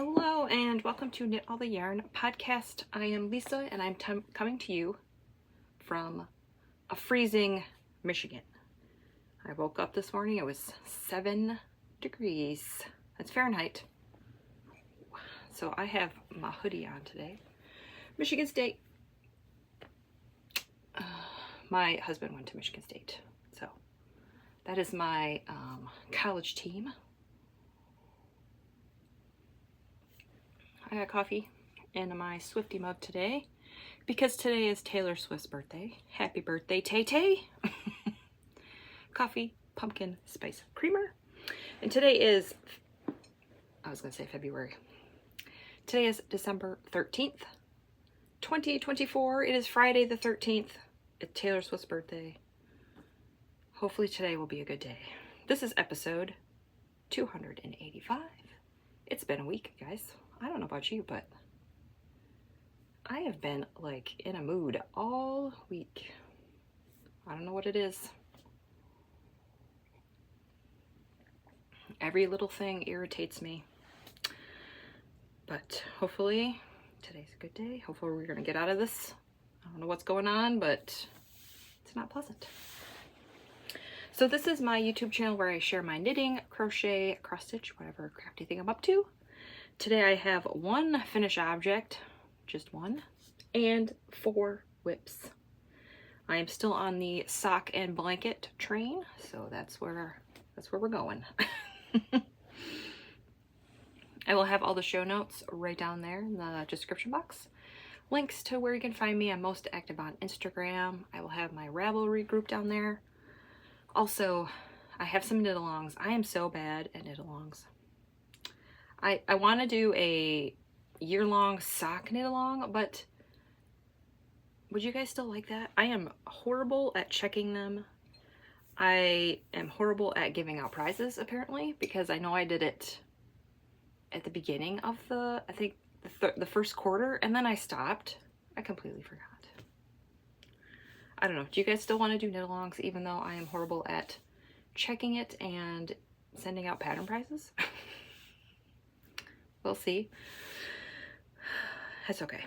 Hello and welcome to Knit All the Yarn podcast. I am Lisa and I'm coming to you from a freezing Michigan. I woke up this morning, it was 7 degrees. That's Fahrenheit. So I have my hoodie on today. Michigan State. My husband went to Michigan State. So that is my college team. I got coffee in my Swifty mug today because today is Taylor Swift's birthday. Happy birthday, Tay-Tay! Coffee, pumpkin, spice creamer. And today is, I was going to say February. Today is December 13th, 2024. It is Friday the 13th. It's Taylor Swift's birthday. Hopefully today will be a good day. This is episode 285. It's been a week, guys. I don't know about you, but I have been like in a mood all week. I don't know what it is. Every little thing irritates me. But hopefully today's a good day. Hopefully we're gonna get out of this. I don't know what's going on, but it's not pleasant. So this is my YouTube channel where I share my knitting, crochet, cross stitch, whatever crafty thing I'm up to. Today I have one finished object, just one, and 4 whips. I am still on the sock and blanket train, so that's where we're going. I will have all the show notes right down there in the description box. Links to where you can find me. I'm most active on Instagram. I will have my Ravelry group down there. Also, I have some knit-alongs. I am so bad at knit-alongs. I want to do a year-long sock knit-along, but would you guys still like that? I am horrible at checking them. I am horrible at giving out prizes, apparently, because I know I did it at the beginning of the first quarter, and then I stopped. I completely forgot. I don't know. Do you guys still want to do knit-alongs, even though I am horrible at checking it and sending out pattern prizes? We'll see. That's okay.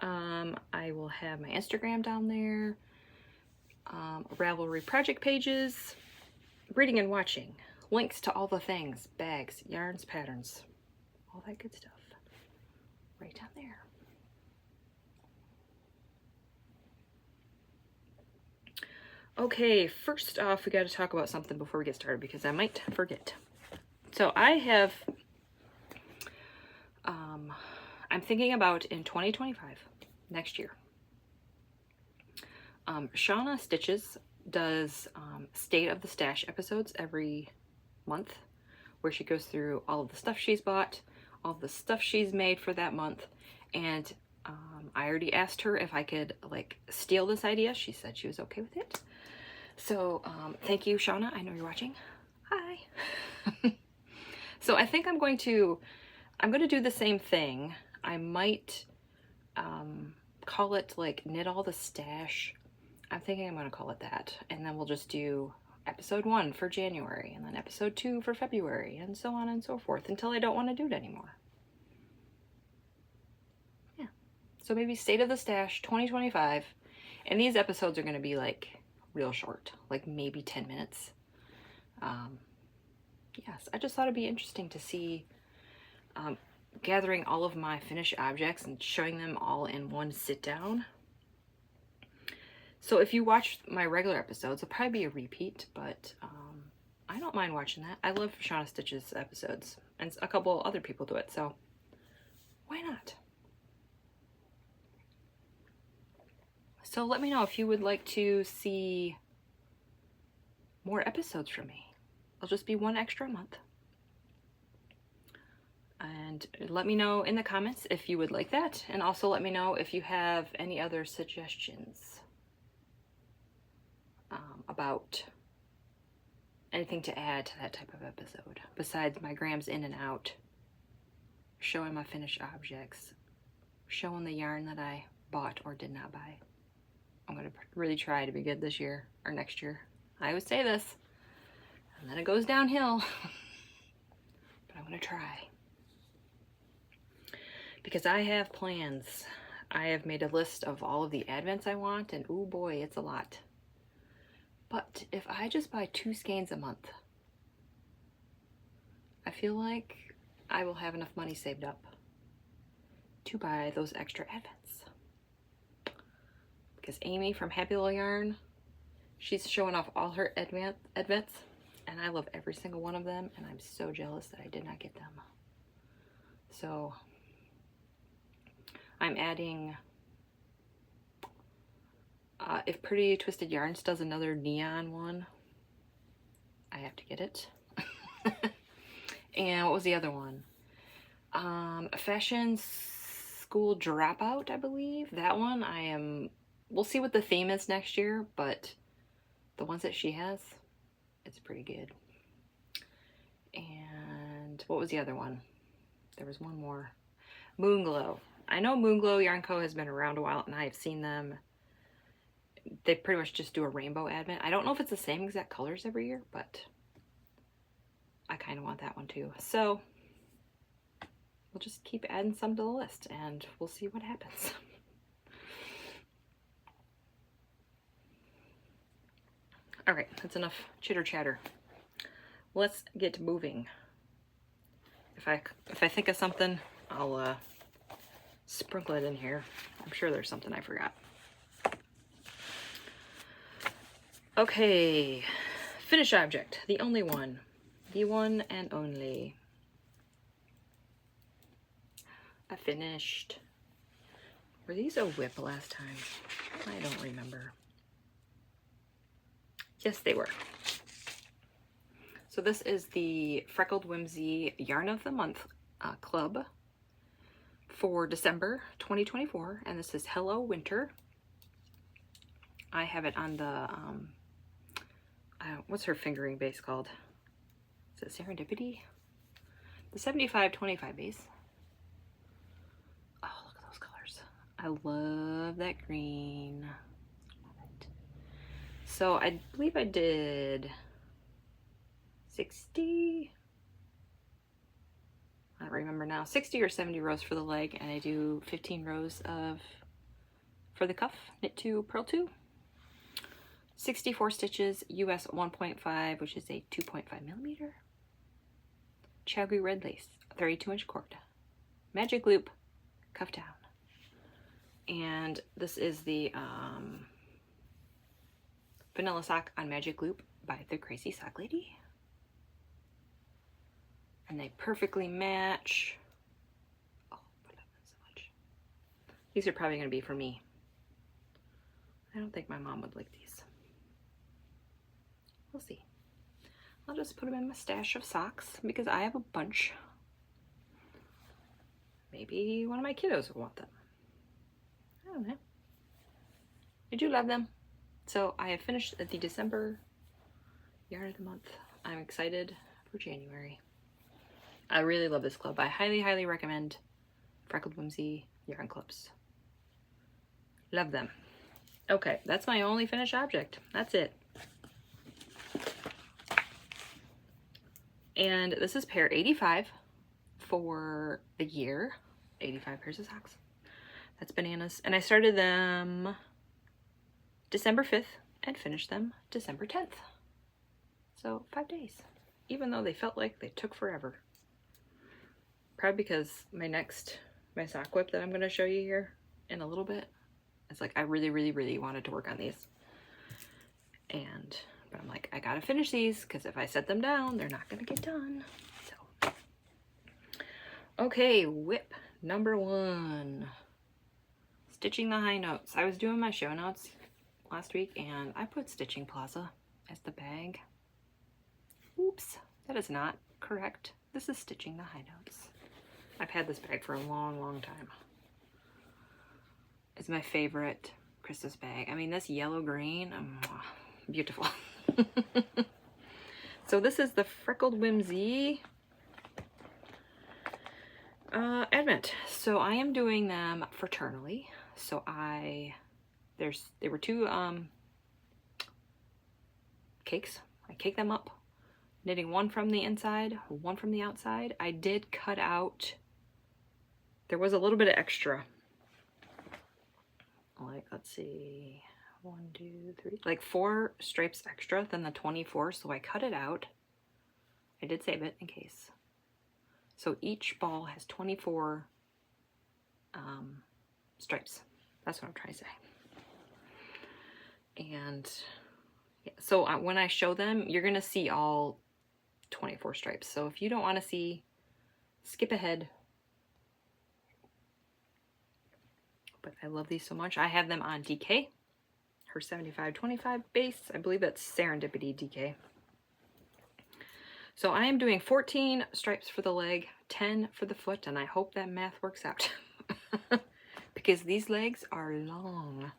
I will have my Instagram down there, Ravelry project pages, reading and watching, links to all the things, bags, yarns, patterns, all that good stuff right down there. Okay, first off, we got to talk about something before we get started because I might forget. So I have, I'm thinking about in 2025, next year, Shauna Stitches does State of the Stash episodes every month, where she goes through all of the stuff she's bought, all of the stuff she's made for that month, and I already asked her if I could like steal this idea. She said she was okay with it. So thank you, Shauna. I know you're watching. Hi. So I think I'm going to do the same thing. I might call it like Knit All the Stash. I'm thinking I'm going to call it that. And then we'll just do episode 1 for January and then episode 2 for February and so on and so forth until I don't want to do it anymore. Yeah. So maybe State of the Stash 2025. And these episodes are going to be like real short, like maybe 10 minutes. Yes, I just thought it'd be interesting to see gathering all of my finished objects and showing them all in one sit down. So if you watch my regular episodes, it'll probably be a repeat, but I don't mind watching that. I love Shauna Stitch's episodes, and a couple other people do it, so why not? So let me know if you would like to see more episodes from me. It'll just be one extra month. And let me know in the comments if you would like that. And also let me know if you have any other suggestions about anything to add to that type of episode. Besides my grams in and out, showing my finished objects, showing the yarn that I bought or did not buy. I'm going to really try to be good this year or next year. I always say this, and then it goes downhill. But I'm going to try. because I have plans. I have made a list of all of the advents I want, and oh boy, it's a lot. But if I just buy 2 skeins a month, I feel like I will have enough money saved up to buy those extra advents. Because Amy from Happy Little Yarn, she's showing off all her advents, and I love every single one of them, and I'm so jealous that I did not get them. So I'm adding, if Pretty Twisted Yarns does another neon one, I have to get it. And what was the other one? Fashion School Dropout, I believe. That one we'll see what the theme is next year, but the ones that she has, it's pretty good. And what was the other one? There was one more. Moonglow. I know Moonglow Yarn Co. has been around a while, and I have seen them. They pretty much just do a rainbow advent. I don't know if it's the same exact colors every year, but I kind of want that one too. So we'll just keep adding some to the list, and we'll see what happens. All right, that's enough chitter chatter. Let's get moving. If I think of something, I'll sprinkle it in here. I'm sure there's something I forgot. Okay, finish object, the only one, the one and only. I finished. Were these a whip last time? I don't remember. Yes, they were. So this is the Freckled Whimsy Yarn of the Month Club for December 2024, and this is Hello Winter. I have it on the, what's her fingering base called? Is it Serendipity? The 75-25 base. Oh, look at those colors. I love that green. Love it. So I believe I did 60, I don't remember now, 60 or 70 rows for the leg, and I do 15 rows for the cuff, knit 2, purl 2. 64 stitches, US 1.5, which is a 2.5 millimeter. Chiaogoo red lace, 32-inch cord. Magic loop, cuff down. And this is the Vanilla Sock on Magic Loop by the Crazy Sock Lady. And they perfectly match. Oh, I love them so much. These are probably going to be for me. I don't think my mom would like these. We'll see. I'll just put them in my stash of socks because I have a bunch. Maybe one of my kiddos will want them. I don't know. I do love them. So I have finished the December Yarn of the Month. I'm excited for January. I really love this club. I highly, highly recommend Freckled Whimsy Yarn Clubs. Love them. Okay, that's my only finished object. That's it. And this is pair 85 for the year. 85 pairs of socks. That's bananas. And I started them December 5th and finished them December 10th. So 5 days. Even though they felt like they took forever. Probably because my sock whip that I'm going to show you here in a little bit, it's like I really, really, really wanted to work on these. But I'm like, I gotta finish these because if I set them down, they're not gonna get done. So, okay, whip number 1. Stitching the high notes. I was doing my show notes last week and I put Stitching Plaza as the bag. Oops, that is not correct. This is Stitching the High Notes. I've had this bag for a long, long time. It's my favorite Christmas bag. I mean, this yellow green, beautiful. So this is the Freckled Whimsy Advent. So I am doing them fraternally. So there were 2 cakes. I cake them up, knitting one from the inside, one from the outside. I did cut out There was a little bit of extra. Like, let's see, 1, 2, 3, like 4 stripes extra than the 24, so I cut it out. I did save it in case. So each ball has 24 stripes. That's what I'm trying to say. And yeah, so when I show them, you're gonna see all 24 stripes. So if you don't want to see, skip ahead. But I love these so much. I have them on DK, her 75-25 base. I believe that's Serendipity DK. So I am doing 14 stripes for the leg, 10 for the foot, and I hope that math works out. Because these legs are long.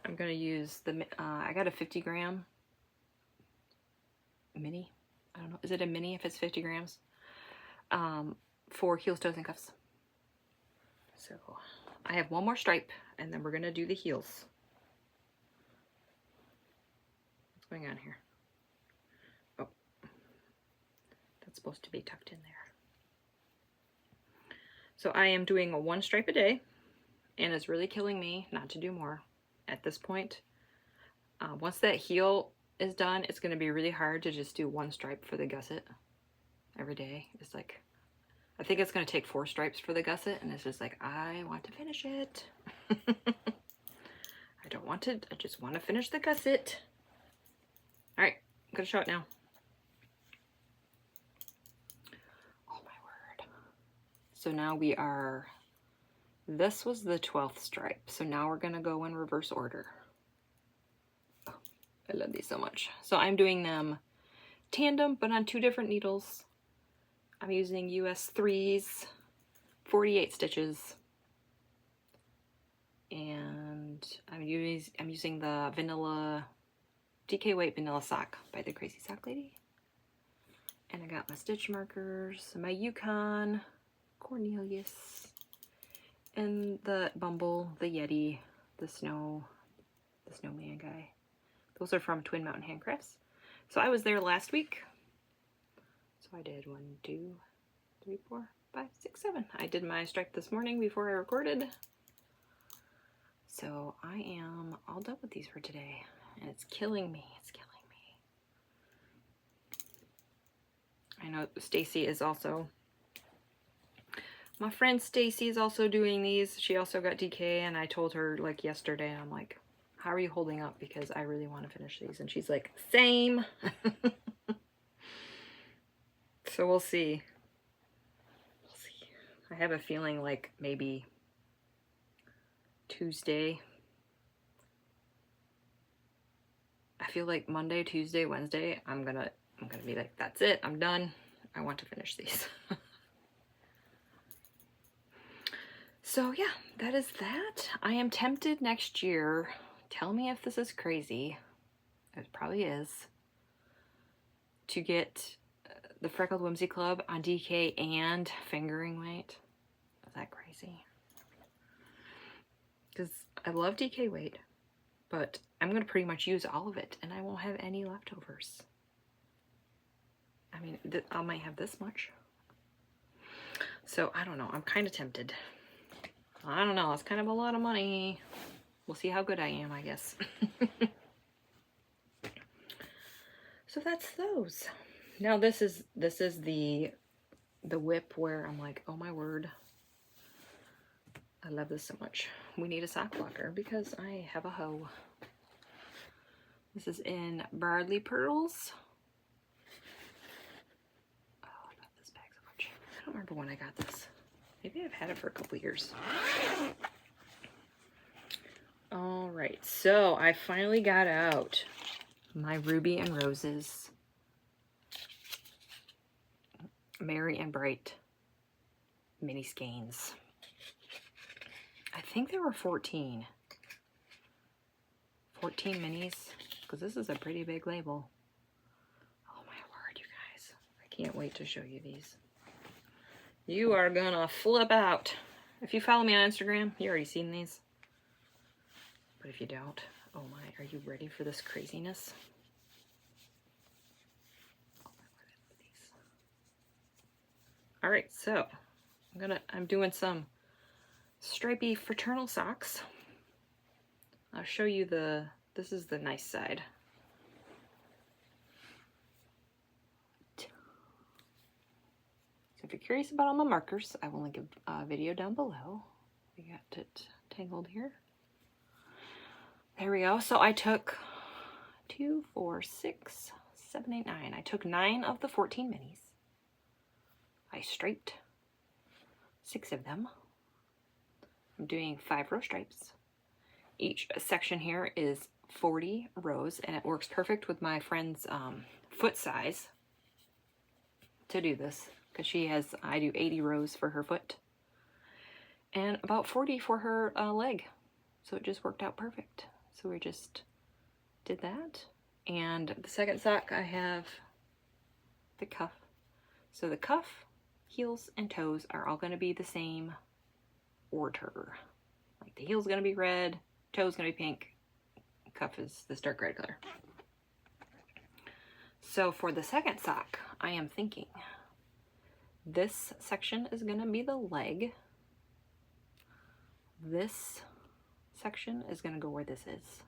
I'm going to use the, I got a 50 gram mini. I don't know, is it a mini if it's 50 grams? For heels, toes, and cuffs. So I have one more stripe, and then we're going to do the heels. What's going on here? Oh, that's supposed to be tucked in there. So I am doing a 1 stripe a day, and it's really killing me not to do more at this point. Once that heel is done, it's going to be really hard to just do 1 stripe for the gusset every day. It's like, I think it's going to take 4 stripes for the gusset, and it's just like, I want to finish it. I don't want to, I just want to finish the gusset. All right, I'm going to show it now. Oh my word. So now we are, this was the 12th stripe. So now we're going to go in reverse order. Oh, I love these so much. So I'm doing them tandem, but on 2 different needles. I'm using US 3s, 48 stitches, and I'm using the vanilla, DK Weight Vanilla Sock by the Crazy Sock Lady. And I got my stitch markers, my Yukon, Cornelius, and the Bumble, the Yeti, the snowman guy. Those are from Twin Mountain Handcrafts. So I was there last week. So I did 1, 2, 3, 4, 5, 6, 7. I did my stripe this morning before I recorded. So I am all done with these for today. And it's killing me. It's killing me. I know Stacy is also, my friend Stacy is also doing these. She also got DK, and I told her like yesterday, I'm like, how are you holding up? Because I really want to finish these. And she's like, same. So we'll see. We'll see. I have a feeling like maybe Tuesday. I feel like Monday, Tuesday, Wednesday, I'm gonna be like, that's it, I'm done. I want to finish these. So yeah, that is that. I am tempted next year. Tell me if this is crazy. It probably is. To get the Freckled Whimsy Club on DK and fingering weight. Is that crazy? Because I love DK weight, but I'm going to pretty much use all of it, and I won't have any leftovers. I mean, I might have this much. So, I don't know. I'm kind of tempted. I don't know. It's kind of a lot of money. We'll see how good I am, I guess. So that's those. Now this is the whip where I'm like, oh my word, I love this so much. We need a sock blocker because I have a hoe. This is in Barley Pearls. Oh, I love this bag so much. I don't remember when I got this. Maybe I've had it for a couple years. All right, so I finally got out my Ruby and Roses Merry and Bright mini skeins. I think there were 14 minis, because this is a pretty big label. Oh my word, you guys. I can't wait to show you these. You are gonna flip out. If you follow me on Instagram, you already seen these. But if you don't, oh my, are you ready for this craziness? All right, so I'm doing some stripy fraternal socks. I'll show you this is the nice side. So if you're curious about all my markers, I will link a video down below. We got it tangled here. There we go. So I took 2, 4, 6, 7, 8, 9. I took 9 of the 14 minis. I striped 6 of them. I'm doing 5 row stripes. Each section here is 40 rows, and it works perfect with my friend's foot size to do this, because I do 80 rows for her foot and about 40 for her leg. So it just worked out perfect. So we just did that. And the second sock, I have the cuff. So the cuff, heels, and toes are all going to be the same order. Like the heel's going to be red, toe's going to be pink, cuff is this dark red color. So for the second sock, I am thinking this section is going to be the leg. This section is going to go where this is.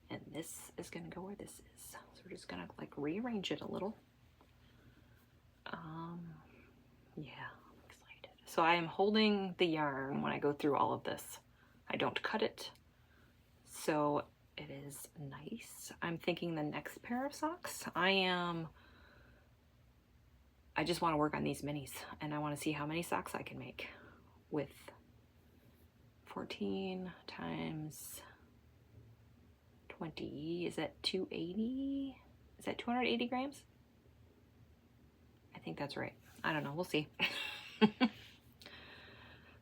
And this is going to go where this is. So we're just going to like rearrange it a little. Yeah, I'm excited. So I am holding the yarn when I go through all of this. I don't cut it. So it is nice. I'm thinking the next pair of socks, I just want to work on these minis, and I want to see how many socks I can make with 14 times 20. Is that 280? Is that 280 grams? I think that's right. I don't know. We'll see.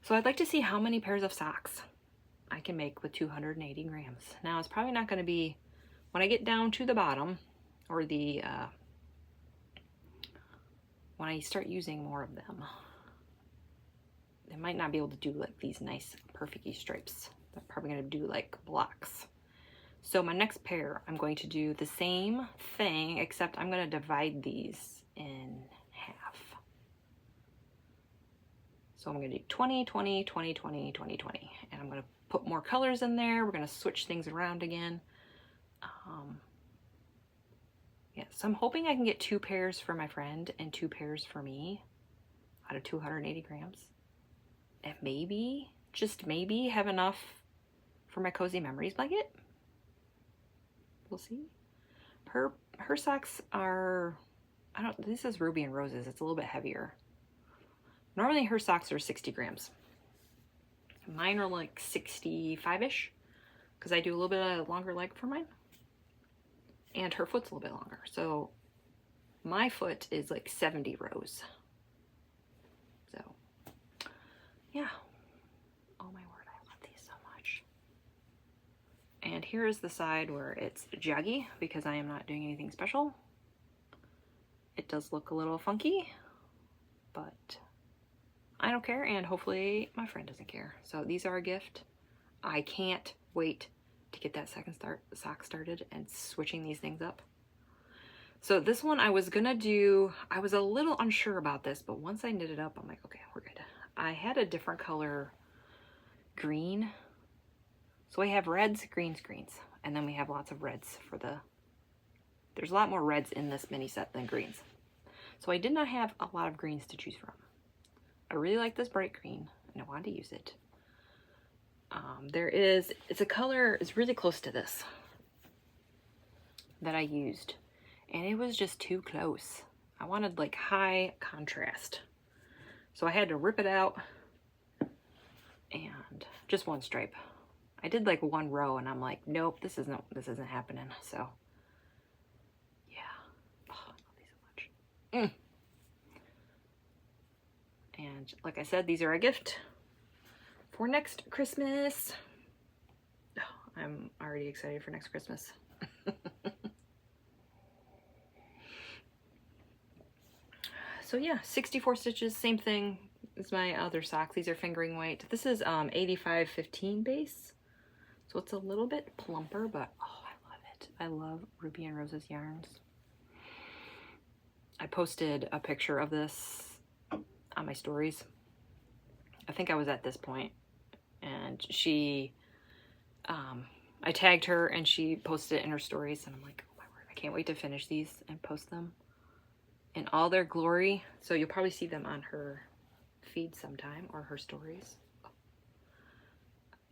So I'd like to see how many pairs of socks I can make with 280 grams. Now, it's probably not going to be, when I get down to the bottom, or when I start using more of them, I might not be able to do like these nice perfect stripes. They're probably going to do like blocks. So my next pair, I'm going to do the same thing, except I'm going to divide these in half. So I'm going to do 20, 20, 20, 20, 20, 20. And I'm going to put more colors in there. We're going to switch things around again. Yeah, so I'm hoping I can get 2 pairs for my friend and 2 pairs for me out of 280 grams. And maybe, just maybe, have enough for my Cozy Memories blanket. We'll see. Her socks are, this is Ruby and Roses. It's a little bit heavier. Normally her socks are 60 grams. Mine are like 65-ish, because I do a little bit of longer leg for mine. And her foot's a little bit longer. So my foot is like 70 rows. So yeah. Oh my word, I love these so much. And here is the side where it's jaggy, because I am not doing anything special. It does look a little funky, but I don't care, and hopefully my friend doesn't care. So these are a gift. I can't wait to get that second sock started and switching these things up. So this one I was gonna do, I was a little unsure about this, but once I knit it up, I'm like, okay, we're good. I had a different color green. So we have reds, greens, greens, and then we have lots of reds for there's a lot more reds in this mini set than greens. So I did not have a lot of greens to choose from. I really like this bright green, and I wanted to use it. It's a color, it's really close to this that I used, and it was just too close. I wanted like high contrast. So I had to rip it out, and just one stripe. I did like 1 row, and I'm like, nope, this isn't happening. So yeah. Oh, I love these so much. And like I said, these are a gift for next Christmas. Oh, I'm already excited for next Christmas. So yeah, 64 stitches, same thing as my other socks. These are fingering weight. This is 85-15 base, so it's a little bit plumper, but oh, I love it. I love Ruby and Roses yarns. I posted a picture of this on my stories. I think I was at this point, and she, I tagged her and she posted it in her stories, and I'm like, oh my word, I can't wait to finish these and post them in all their glory. So you'll probably see them on her feed sometime, or her stories.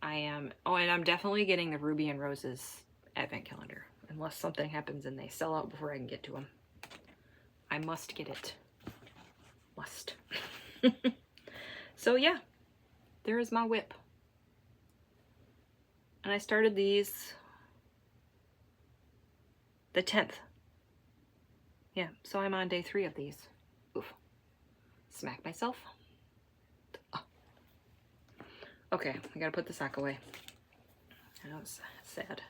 And I'm definitely getting the Ruby and Roses advent calendar, unless something happens and they sell out before I can get to them. I must get it. Must. So yeah, there is my whip. And I started these the 10th. Yeah, so I'm on day 3 of these. Oof. Smack myself. Oh. Okay, I gotta put the sock away. I know it's sad.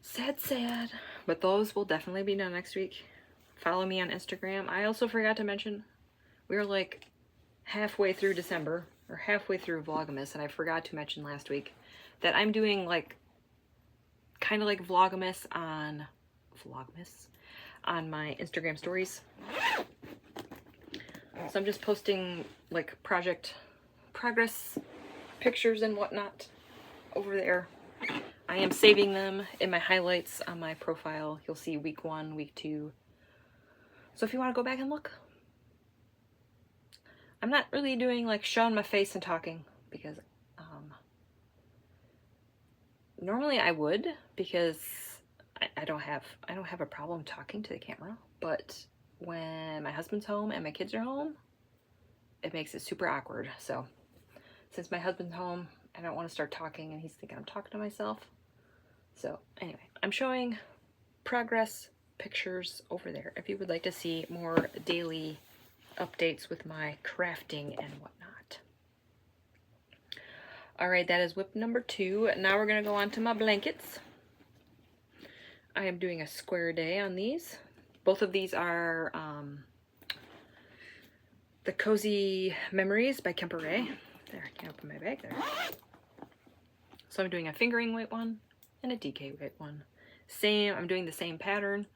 Sad. But those will definitely be done next week. Follow me on Instagram. I also forgot to mention, we were like halfway through December, or halfway through Vlogmas, and I forgot to mention last week that I'm doing like, kind of like Vlogmas on my Instagram stories. So I'm just posting like project progress pictures and whatnot over there. I am saving them in my highlights on my profile. You'll see week 1, week 2. So if you want to go back and look. I'm not really doing like showing my face and talking, because normally I would, because I don't have a problem talking to the camera, but when my husband's home and my kids are home, it makes it super awkward. So since my husband's home, I don't want to start talking and he's thinking I'm talking to myself. So anyway, I'm showing progress pictures over there if you would like to see more daily updates with my crafting and whatnot. All right, that is whip number 2. Now we're gonna go on to my blankets. I am doing a square day on these. Both of these are the Cozy Memories by Empyrean. There, I can't open my bag there. So I'm doing a fingering weight one and a DK weight one. I'm doing the same pattern,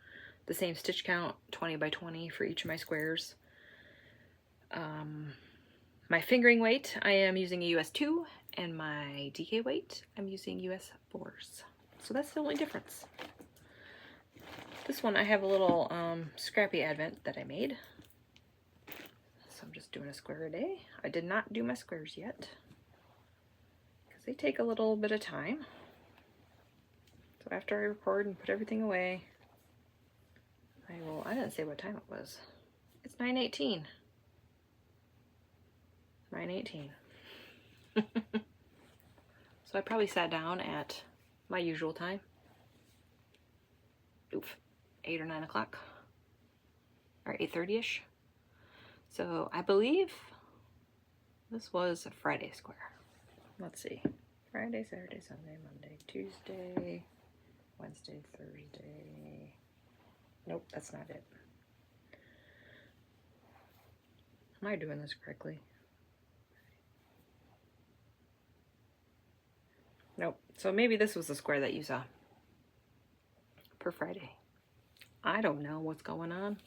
the same stitch count, 20 by 20 for each of my squares. My fingering weight, I am using a US 2, and my DK weight, I'm using US 4s. So that's the only difference. This one, I have a little scrappy advent that I made. So I'm just doing a square a day. I did not do my squares yet, because they take a little bit of time. So after I record and put everything away, I didn't say what time it was. It's 9:18. 9:18. So I probably sat down at my usual time. Oof, 8 or 9 o'clock, or 8:30ish. So I believe this was a Friday square. Let's see. Friday, Saturday, Sunday, Monday, Tuesday, Wednesday, Thursday. Nope, that's not it. Am I doing this correctly? Nope. So maybe this was the square that you saw for Friday. I don't know what's going on.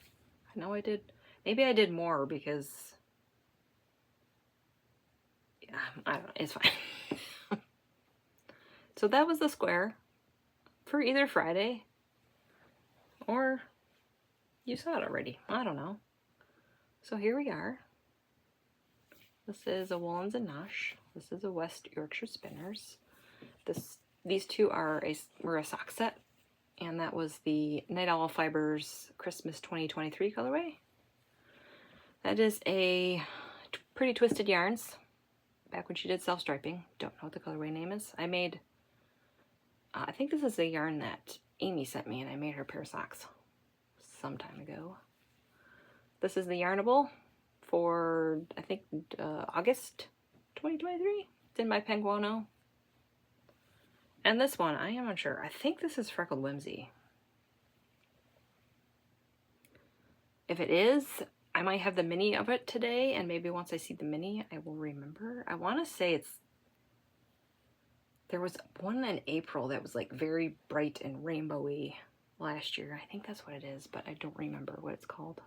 I know I did. Maybe I did more because, yeah, I don't know. It's fine. So that was the square for either Friday, or you saw it already. I don't know. So here we are. This is a Woolens and Nosh. This is a West Yorkshire Spinners. These two were a sock set, and that was the Night Owl Fibers Christmas 2023 colorway. That is a Pretty Twisted Yarns, back when she did self-striping. Don't know what the colorway name is. I made, I think this is a yarn that Amy sent me, and I made her a pair of socks some time ago. This is the Yarnable for, I think, August 2023. It's in my Penguono. And this one, I am unsure. I think this is Freckled Whimsy. If it is, I might have the mini of it today, and maybe once I see the mini, I will remember. I want to say there was one in April that was like very bright and rainbowy last year. I think that's what it is, but I don't remember what it's called.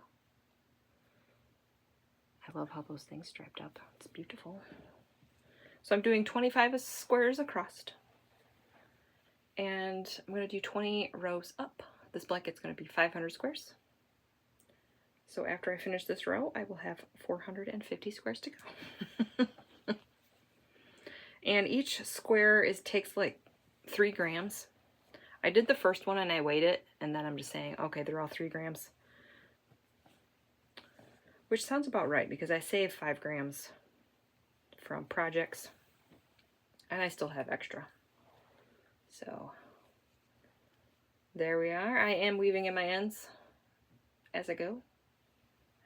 love how those things strapped up. It's beautiful. So I'm doing 25 squares across. And I'm going to do 20 rows up. This blanket's going to be 500 squares. So after I finish this row, I will have 450 squares to go. And each square takes like 3 grams. I did the first one and I weighed it, and then I'm just saying, okay, they're all 3 grams. Which sounds about right, because I saved 5 grams from projects, and I still have extra. So, there we are. I am weaving in my ends as I go.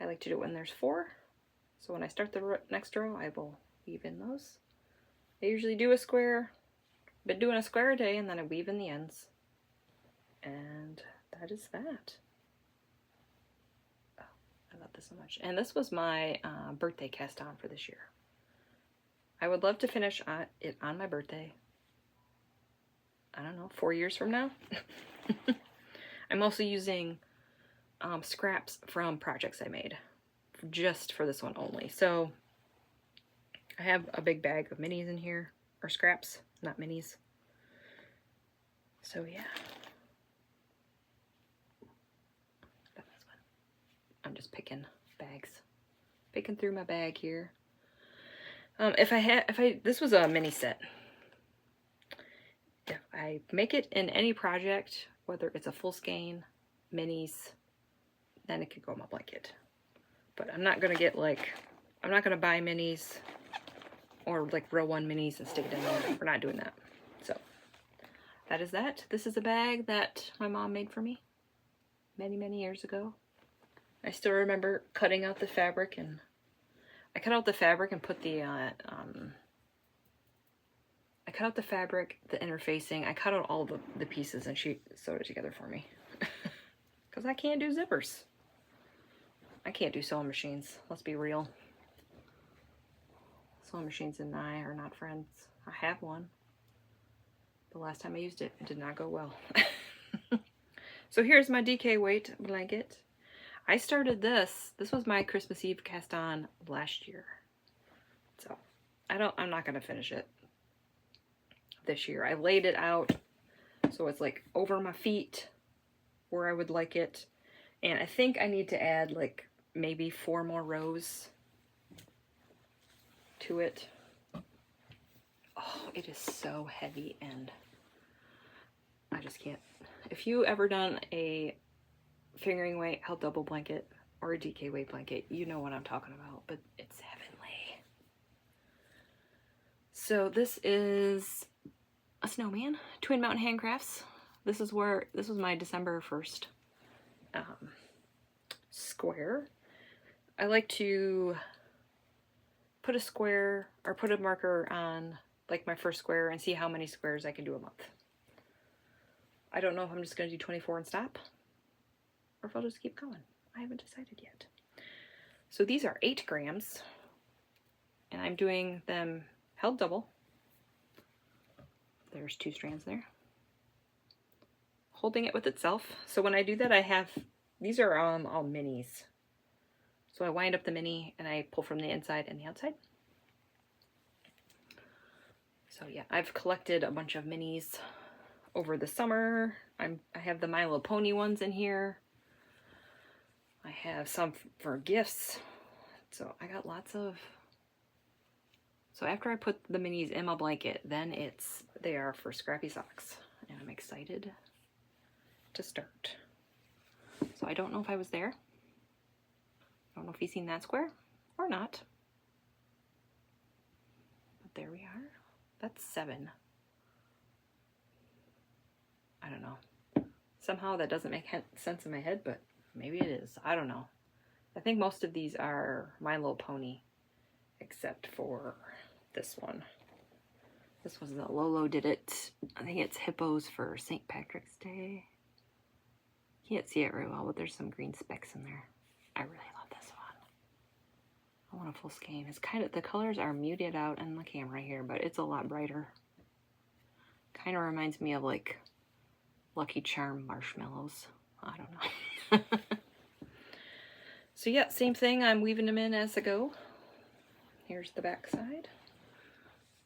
I like to do it when there's 4. So when I start the next row, I will weave in those. I usually do a square. Been doing a square a day, and then I weave in the ends. And that is that. Oh, I love this so much. And this was my birthday cast on for this year. I would love to finish it on my birthday. I don't know, 4 years from now. I'm also using scraps from projects I made just for this one only. So I have a big bag of minis in here, or scraps, not minis. So yeah. I'm just picking bags. Picking through my bag here. This was a mini set. If I make it in any project, whether it's a full skein, minis, then it could go on my blanket. But I'm not gonna get I'm not gonna buy minis or like row 1 minis and stick it in there. We're not doing that. So that is that. This is a bag that my mom made for me many, many years ago. I still remember cutting out the fabric, and I cut out the fabric and put the I cut out the fabric, the interfacing. I cut out all the pieces, and she sewed it together for me. Because I can't do zippers. I can't do sewing machines. Let's be real. Sewing machines and I are not friends. I have one. The last time I used it, it did not go well. So here's my DK weight blanket. I started this was my Christmas Eve cast on last year. So I'm not gonna finish it this year. I laid it out so it's like over my feet where I would like it. And I think I need to add like maybe 4 more rows to it. Oh, it is so heavy, and I just can't. If you ever done a fingering weight held double blanket or a DK weight blanket, you know what I'm talking about, but it's heavenly. So this is a snowman, Twin Mountain Handcrafts. This was my December 1st square. I like to put a square or put a marker on like my first square and see how many squares I can do a month. I don't know if I'm just going to do 24 and stop, or if I'll just keep going. I haven't decided yet. So these are 8 grams, and I'm doing them held double. There's 2 strands there. Holding it with itself. So when I do that, I have, these are all minis. So I wind up the mini and I pull from the inside and the outside. So yeah, I've collected a bunch of minis over the summer. I have the My Little Pony ones in here. I have some for gifts. So I got lots of. So after I put the minis in my blanket, then they are for scrappy socks. And I'm excited to start. So I don't know if I was there. I don't know if you've seen that square or not. But there we are. That's 7. I don't know. Somehow that doesn't make sense in my head, but maybe it is. I don't know. I think most of these are My Little Pony, except for this one. This was the Lolo did it. I think it's hippos for St. Patrick's Day. Can't see it very well, but there's some green specks in there. I really love this one. I want a full skein. It's kind of, the colors are muted out in the camera here, but it's a lot brighter. Kind of reminds me of like Lucky Charm marshmallows. I don't know. So yeah, same thing. I'm weaving them in as I go. Here's the back side.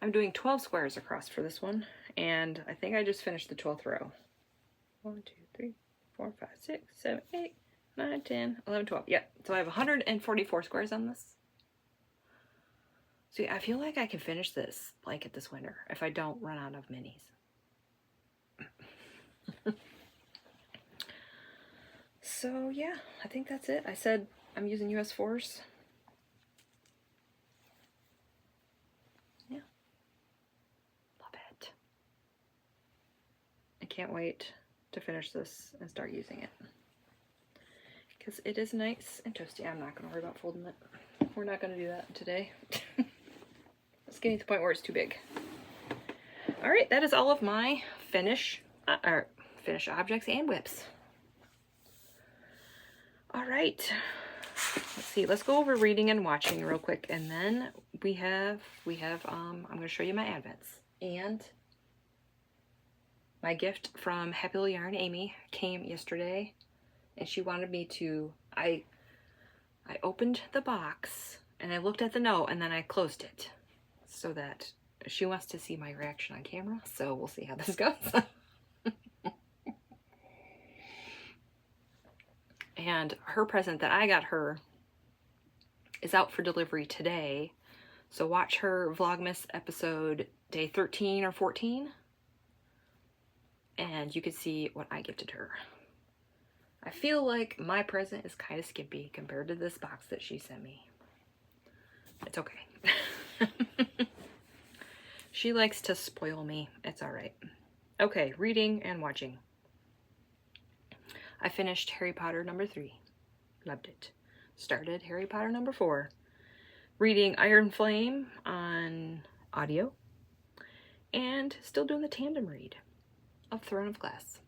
I'm doing 12 squares across for this one, and I think I just finished the 12th row. 1, 2, 3, 4, 5, 6, 7, 8, 9, 10, 11, 12. Yep. So I have 144 squares on this. So yeah, I feel like I can finish this blanket this winter if I don't run out of minis. So yeah, I think that's it. I said I'm using US 4s. Yeah. Love it. I can't wait to finish this and start using it. Because it is nice and toasty. I'm not going to worry about folding it. We're not going to do that today. It's getting to the point where it's too big. Alright, that is all of my finish objects and whips. Alright, let's see, let's go over reading and watching real quick, and then I'm going to show you my advents. And my gift from Happy Little Yarn Amy came yesterday, and she wanted me to, I opened the box, and I looked at the note, and then I closed it, so that she wants to see my reaction on camera, so we'll see how this goes. And her present that I got her is out for delivery today. So watch her Vlogmas episode day 13 or 14. And you can see what I gifted her. I feel like my present is kind of skimpy compared to this box that she sent me. It's okay. She likes to spoil me. It's alright. Okay, reading and watching. I finished Harry Potter number 3. Loved it. Started Harry Potter number 4. Reading Iron Flame on audio. And still doing the tandem read of Throne of Glass.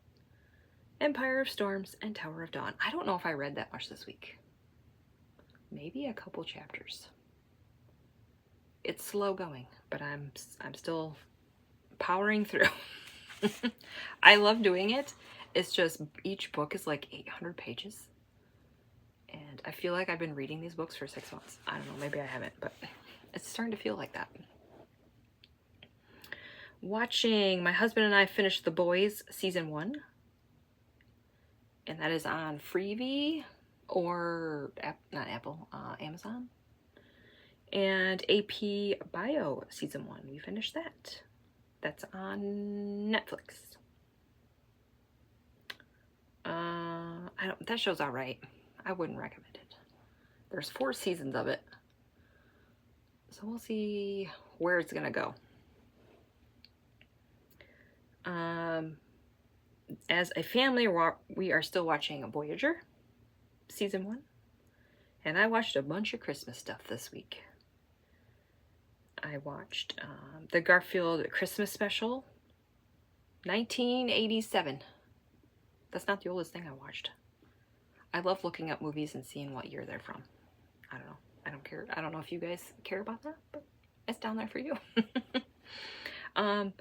Empire of Storms and Tower of Dawn. I don't know if I read that much this week. Maybe a couple chapters. It's slow going, but I'm still powering through. I love doing it. It's just each book is like 800 pages. And I feel like I've been reading these books for 6 months. I don't know, maybe I haven't, but it's starting to feel like that. Watching, my husband and I finished The Boys season 1. And that is on Freevee or Amazon. And AP Bio season 1. We finished that. That's on Netflix. That show's alright. I wouldn't recommend it. There's 4 seasons of it. So we'll see where it's gonna go. As a family, we are still watching Voyager season 1. And I watched a bunch of Christmas stuff this week. I watched the Garfield Christmas special, 1987. That's not the oldest thing I watched. I love looking up movies and seeing what year they're from. I don't know. I don't care. I don't know if you guys care about that, but it's down there for you. I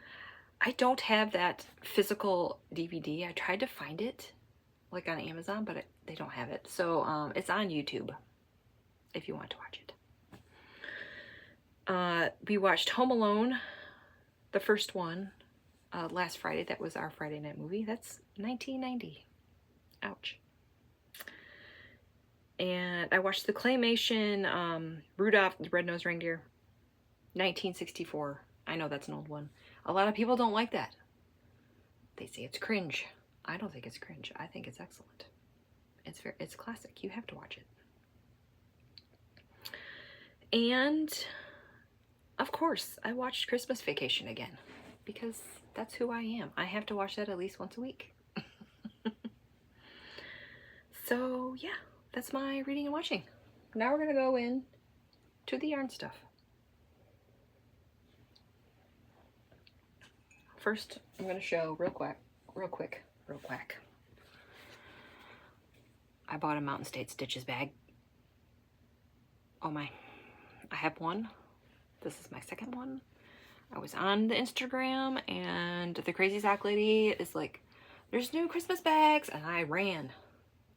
don't have that physical DVD. I tried to find it, like on Amazon, but they don't have it. So it's on YouTube if you want to watch it. We watched Home Alone, the first one, last Friday. That was our Friday night movie. That's 1990. Ouch. And I watched the claymation Rudolph the Red-Nosed Reindeer, 1964. I know that's an old one. A lot of people don't like that. They say it's cringe. I don't think it's cringe. I think it's excellent. It's classic. You have to watch it. And of course, I watched Christmas Vacation again because that's who I am. I have to watch that at least once a week. So yeah, that's my reading and watching. Now we're gonna go in to the yarn stuff. First, I'm gonna show real quick. I bought a Mountain State Stitches bag. Oh my, I have one. This is my second one. I was on the Instagram and the Crazy Sock Lady is like, there's new Christmas bags, and I ran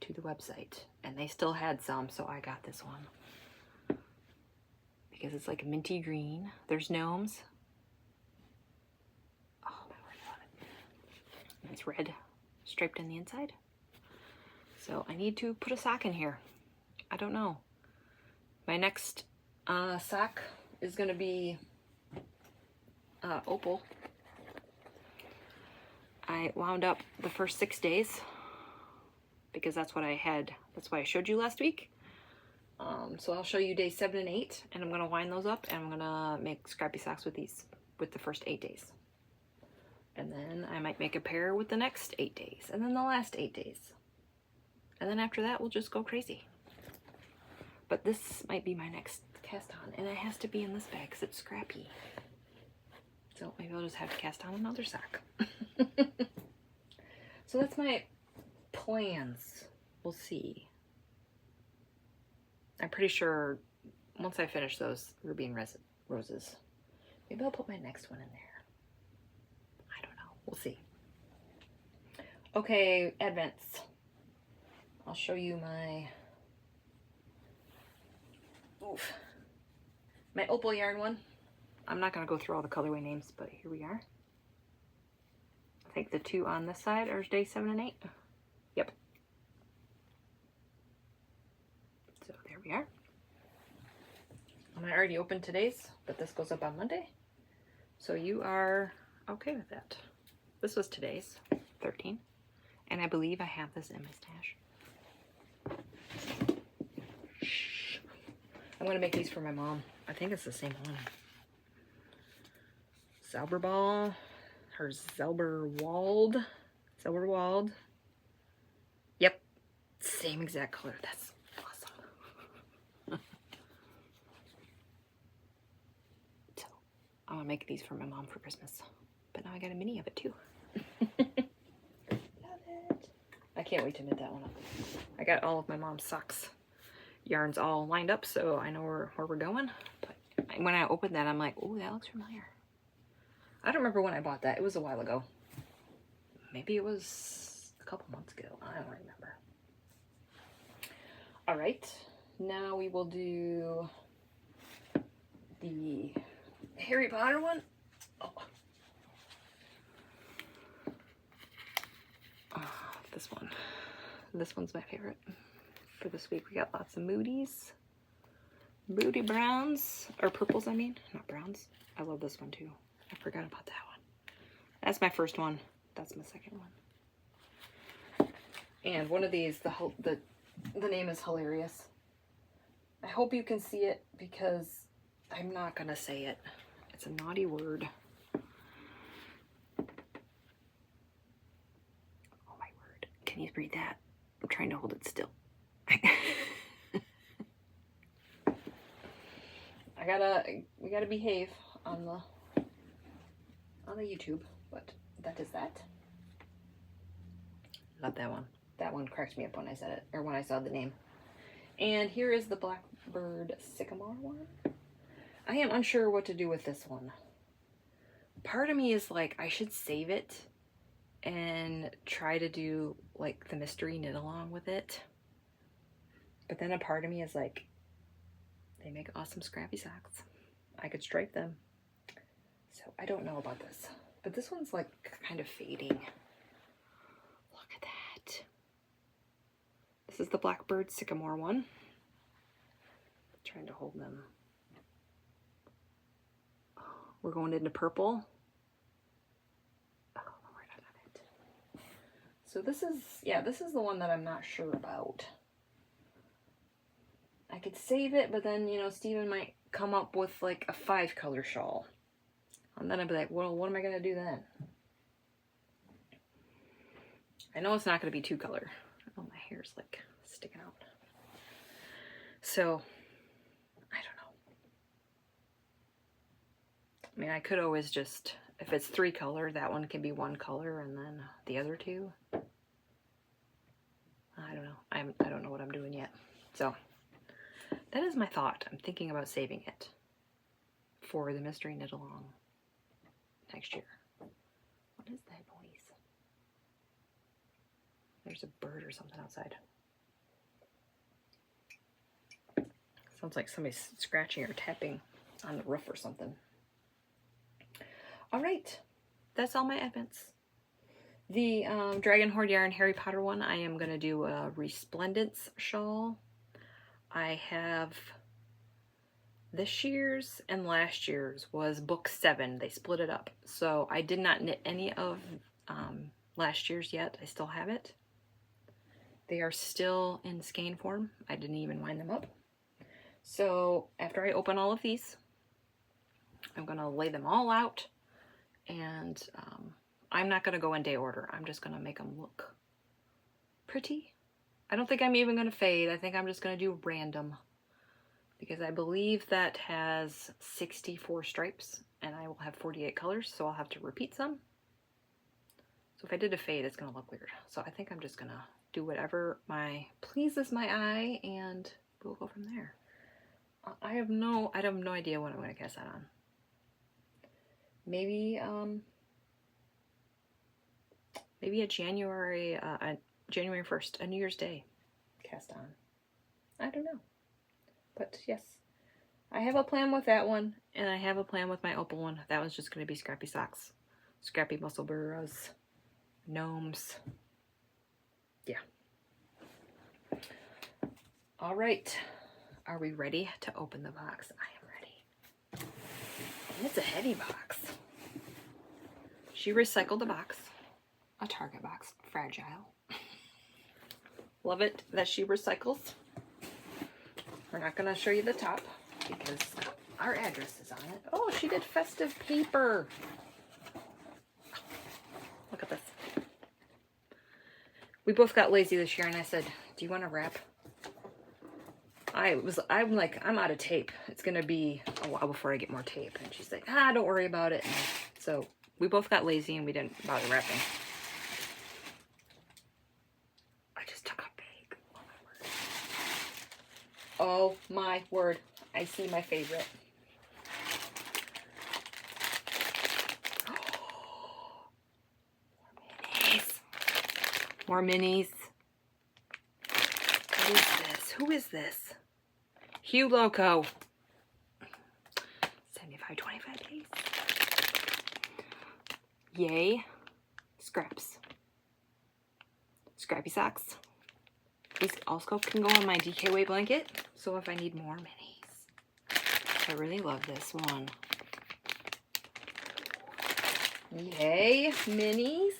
to the website, and they still had some, so I got this one because it's like minty green. There's gnomes. Oh my word, I love it. It's red, striped on the inside. So I need to put a sock in here. I don't know. My next sock is gonna be opal. I wound up the first 6 days because that's what I had. That's why I showed you last week. So I'll show you days 7 and 8, and I'm gonna wind those up, and I'm gonna make scrappy socks with these with the first 8 days. And then I might make a pair with the next 8 days, and then the last 8 days. And then after that, we'll just go crazy. But this might be my next cast on, and it has to be in this bag because it's scrappy. So maybe I'll just have to cast on another sock. So that's my plans. We'll see. I'm pretty sure once I finish those Ruby and Roses, maybe I'll put my next one in there. I don't know. We'll see. Okay, Advents. I'll show you my opal yarn one. I'm not going to go through all the colorway names, but here we are. I think the 2 on this side are day 7 and 8. Yep. So there we are. I already opened today's, but this goes up on Monday. So you are okay with that. This was today's, 13. And I believe I have this in my stash. I'm going to make these for my mom. I think it's the same one. Zauberball, or Zauberwald. Yep, same exact color. That's awesome. So, I'm gonna make these for my mom for Christmas. But now I got a mini of it too. Love it. I can't wait to knit that one up. I got all of my mom's socks yarns all lined up, so I know where we're going. But when I opened that, I'm like, oh, that looks familiar. I don't remember when I bought that. It was a while ago. Maybe it was a couple months ago. I don't remember. All right. Now we will do the Harry Potter one. Oh. This one. This one's my favorite. For this week, we got lots of Moody's. Moody browns. Or purples, I mean. Not browns. I love this one, too. I forgot about that one. That's my first one. That's my second one. And one of these, the name is hilarious. I hope you can see it because I'm not going to say it. It's a naughty word. Oh my word. Can you read that? I'm trying to hold it still. We gotta behave on the YouTube, but that is that. Love that one. That one cracked me up when I said it, or when I saw the name. And here is the Blackbird Sycamore one. I am unsure what to do with this one. Part of me is like, I should save it and try to do like the mystery knit along with it. But then a part of me is like, they make awesome scrappy socks. I could stripe them. So I don't know about this. But this one's like kind of fading. Look at that. This is the Blackbird Sycamore one. I'm trying to hold them. We're going into purple. Oh, right on it. So this is the one that I'm not sure about. I could save it, but then, you know, Steven might come up with like a 5-color shawl. And then I'd be like, well, what am I going to do then? I know it's not going to be 2-color. Oh, my hair's like sticking out. So, I don't know. I mean, I could always just, if it's 3-color, that one can be 1 color and then the other 2. I don't know. I don't know what I'm doing yet. So, that is my thought. I'm thinking about saving it for the mystery knit along next year. What is that noise? There's a bird or something outside. Sounds like somebody's scratching or tapping on the roof or something. All right, that's all my advents. The Dragon Hoard Yarn Harry Potter one, I am going to do a Resplendence shawl. I have this year's and last year's was book 7. They split it up. So I did not knit any of last year's yet. I still have it. They are still in skein form. I didn't even wind them up. So after I open all of these, I'm going to lay them all out, and I'm not going to go in day order. I'm just going to make them look pretty. I don't think I'm even going to fade. I think I'm just going to do random, because I believe that has 64 stripes and I will have 48 colors, so I'll have to repeat some. So if I did a fade, it's going to look weird. So I think I'm just going to do whatever pleases my eye, and we'll go from there. I have no idea what I'm going to cast that on. Maybe maybe a January 1st, a New Year's Day cast on. I don't know. But yes, I have a plan with that one, and I have a plan with my opal one. That one's just going to be scrappy socks, scrappy muscle burros, gnomes. Yeah. All right. Are we ready to open the box? I am ready. And it's a heavy box. She recycled the box. A Target box. Fragile. Love it that she recycles. We're not going to show you the top because our address is on it. Oh, she did festive paper. Look at this. We both got lazy this year, and I said, do you want to wrap? I'm like, I'm out of tape. It's going to be a while before I get more tape. And she's like, don't worry about it. And so we both got lazy and we didn't bother wrapping. I just took a big. Oh my word. I see my favorite. More minis. What is this? Who is this? Hugh Loco. 75.25 please. Yay. Scraps. Scrappy socks. These also can go on my DK weight blanket, so if I need more minis. I really love this one. Yay, minis.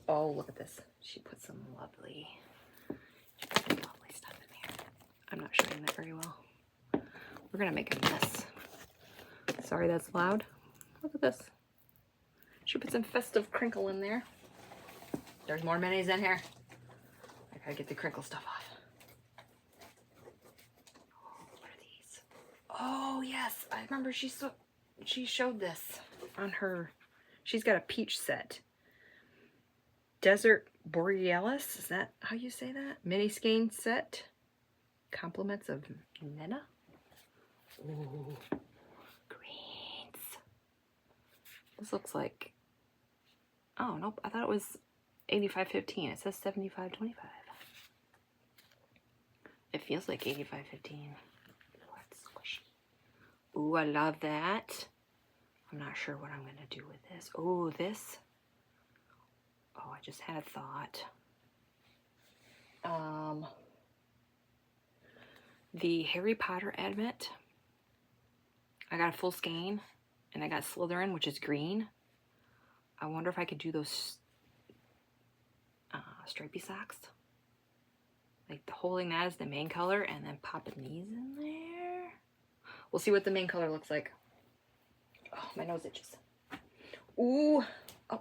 Oh, look at this. She put some lovely stuff in here. I'm not showing that very well. We're gonna make a mess. Sorry that's loud. Look at this. She put some festive crinkle in there. There's more minis in here. I gotta get the crinkle stuff off. Oh, what are these? Oh yes, I remember she showed this on her. She's got a peach set. Desert Borealis, is that how you say that? Mini skein set. Compliments of Nena. Ooh, greens. This looks like, oh nope, I thought it was 85.15. It says 75.25. It feels like 85.15. That's squishy. Ooh, I love that. I'm not sure what I'm gonna do with this. Oh, this. Oh, I just had a thought. The Harry Potter Advent. I got a full skein, and I got Slytherin, which is green. I wonder if I could do those stripy socks. Like holding that as the main color, and then popping these in there. We'll see what the main color looks like. Oh, my nose itches. Ooh. Oh.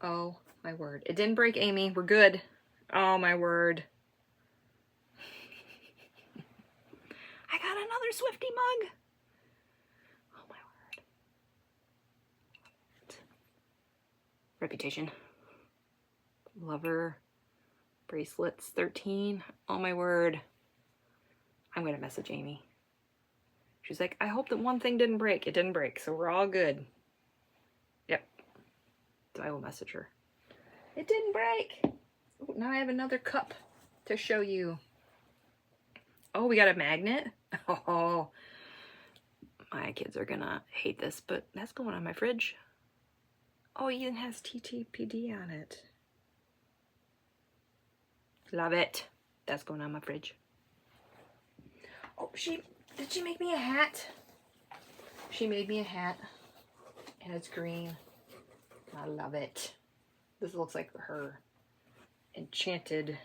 Oh, my word. It didn't break, Amy. We're good. Oh, my word. I got another Swifty mug. Oh, my word. Reputation. Lover. Bracelets. 13. Oh, my word. I'm going to message Amy. She's like, I hope that one thing didn't break. It didn't break, so we're all good. Yep. So I will message her. It didn't break. Ooh, now I have another cup to show you. Oh, we got a magnet. Oh, my kids are gonna hate this, but that's going on my fridge. Oh, it even has TTPD on it. Love it. That's going on my fridge. Oh, did she make me a hat? She made me a hat, and it's green. I love it. This looks like her enchanted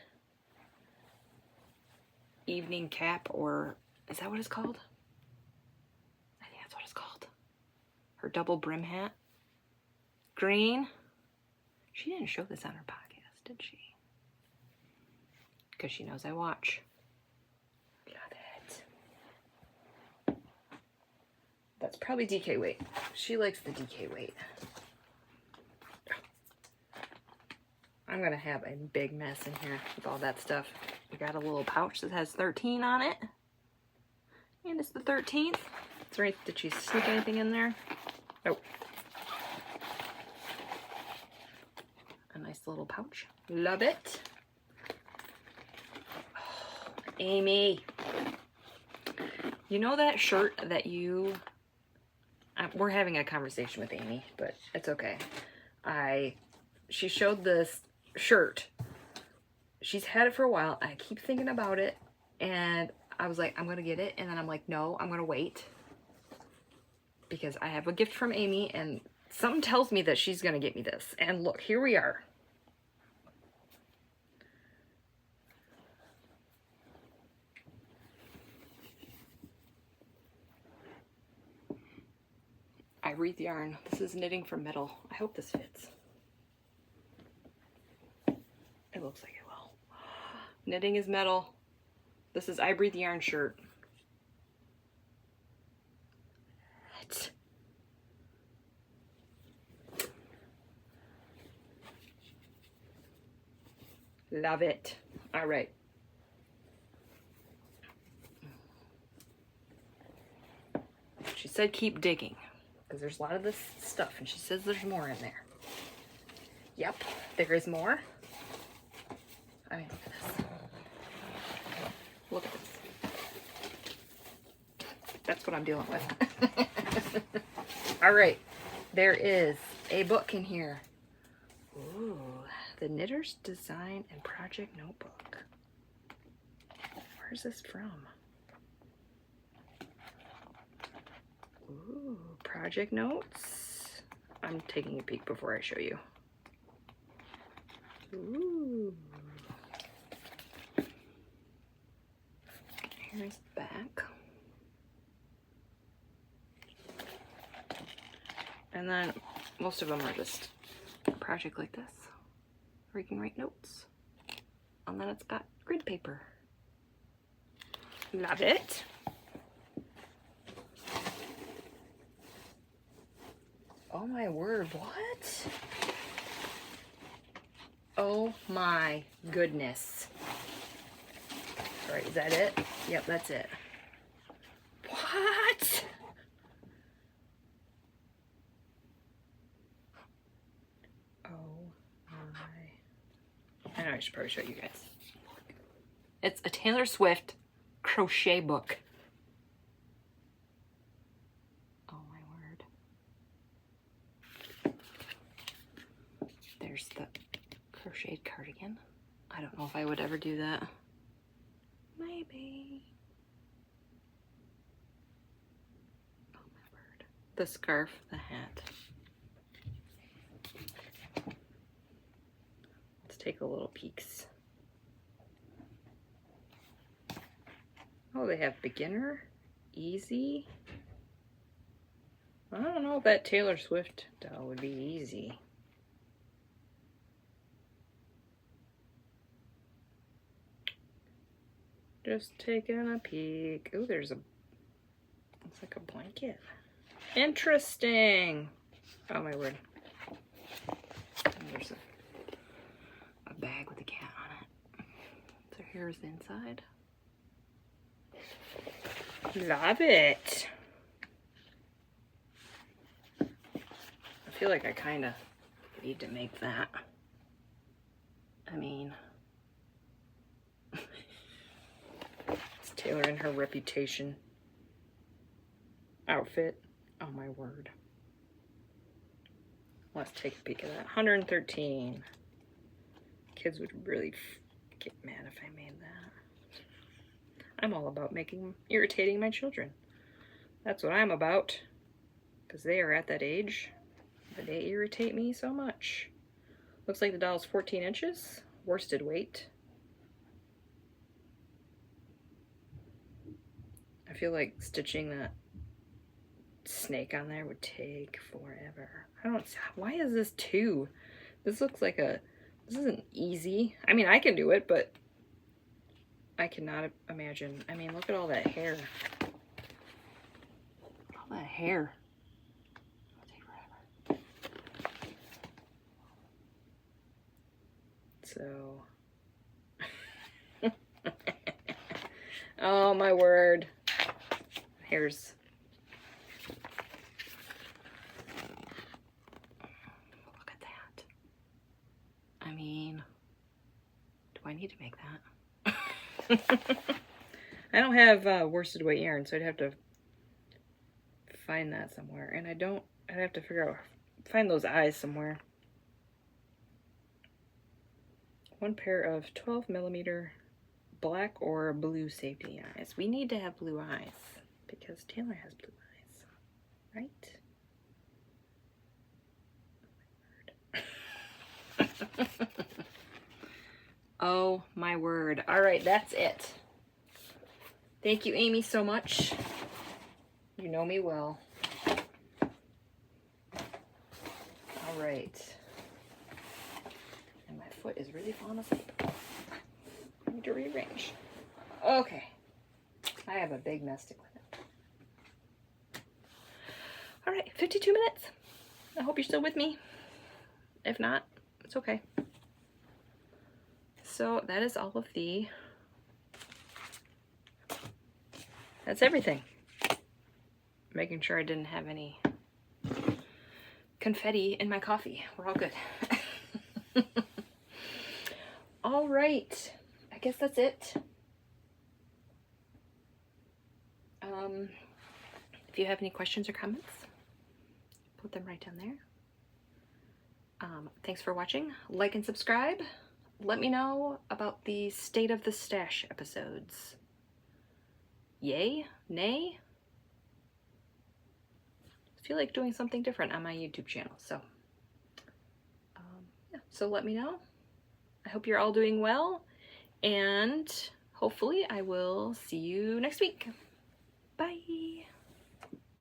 evening cap, or is that what it's called? I think that's what it's called. Her double brim hat. Green. She didn't show this on her podcast, did she? Because she knows I watch. Love it. That's probably DK weight. She likes the DK weight. I'm gonna have a big mess in here with all that stuff. We got a little pouch that has 13 on it. And it's the 13th. Did she sneak anything in there? Nope. A nice little pouch. Love it. Oh, Amy. You know that shirt that you... we're having a conversation with Amy, but it's okay. She showed this shirt. She's had it for a while. I keep thinking about it, and I was like, I'm gonna get it, and then I'm like, no, I'm gonna wait, because I have a gift from Amy, and something tells me that she's gonna get me this. And look, here we are. I wreath yarn. This is knitting from metal. I hope this fits. It looks like it will. Knitting is metal. This is I Breathe Yarn shirt. What? Love it. All right. She said keep digging, because there's a lot of this stuff, and she says there's more in there. Yep, there is more. I mean, look at this. Look at this. That's what I'm dealing with. All right, there is a book in here. Ooh, the Knitter's Design and Project Notebook. Where's this from? Ooh, project notes. I'm taking a peek before I show you. Ooh. Here's the back. And then most of them are just a project like this, where you can write notes. And then it's got grid paper. Love it. Oh my word, what? Oh my goodness. All right, is that it? Yep, that's it. What? Oh my. I know I should probably show you guys. It's a Taylor Swift crochet book. Oh my word. There's the crocheted cardigan. I don't know if I would ever do that. Maybe. Oh my word. The scarf, the hat. Let's take a little peeks. Oh, they have beginner, easy. I don't know if that Taylor Swift doll would be easy. Just taking a peek. Oh, there's looks like a blanket. Interesting. Oh my word. And there's a bag with a cat on it. So here's the inside. Love it. I feel like I kind of need to make that. I mean, Taylor in her Reputation outfit. Oh my word. Let's take a peek at that. 113. Kids would really get mad if I made that. I'm all about irritating my children. That's what I'm about. Because they are at that age. But they irritate me so much. Looks like the doll's 14 inches. Worsted weight. I feel like stitching that snake on there would take forever. Why is this 2? This looks like this isn't easy. I mean, I can do it, but I cannot imagine. I mean, look at all that hair. All that hair. It'll take forever. So. Oh my word. Hair's. Look at that. I mean, do I need to make that? I don't have worsted weight yarn, so I'd have to find that somewhere. And I'd have to find those eyes somewhere. One pair of 12mm black or blue safety eyes. We need to have blue eyes because Taylor has blue eyes, right? Oh my word. All right, that's it. Thank you, Amy, so much. You know me well. All right. And my foot is really falling asleep. I need to rearrange. Okay. I have a big mess to clean up. All right, 52 minutes. I hope you're still with me. If not, it's okay. So that is all of that's everything. Making sure I didn't have any confetti in my coffee. We're all good. All right. I guess that's it. If you have any questions or comments, put them right down there. Thanks for watching. Like and subscribe. Let me know about the State of the Stash episodes. Yay? Nay? I feel like doing something different on my YouTube channel, so yeah. So let me know. I hope you're all doing well, and hopefully I will see you next week.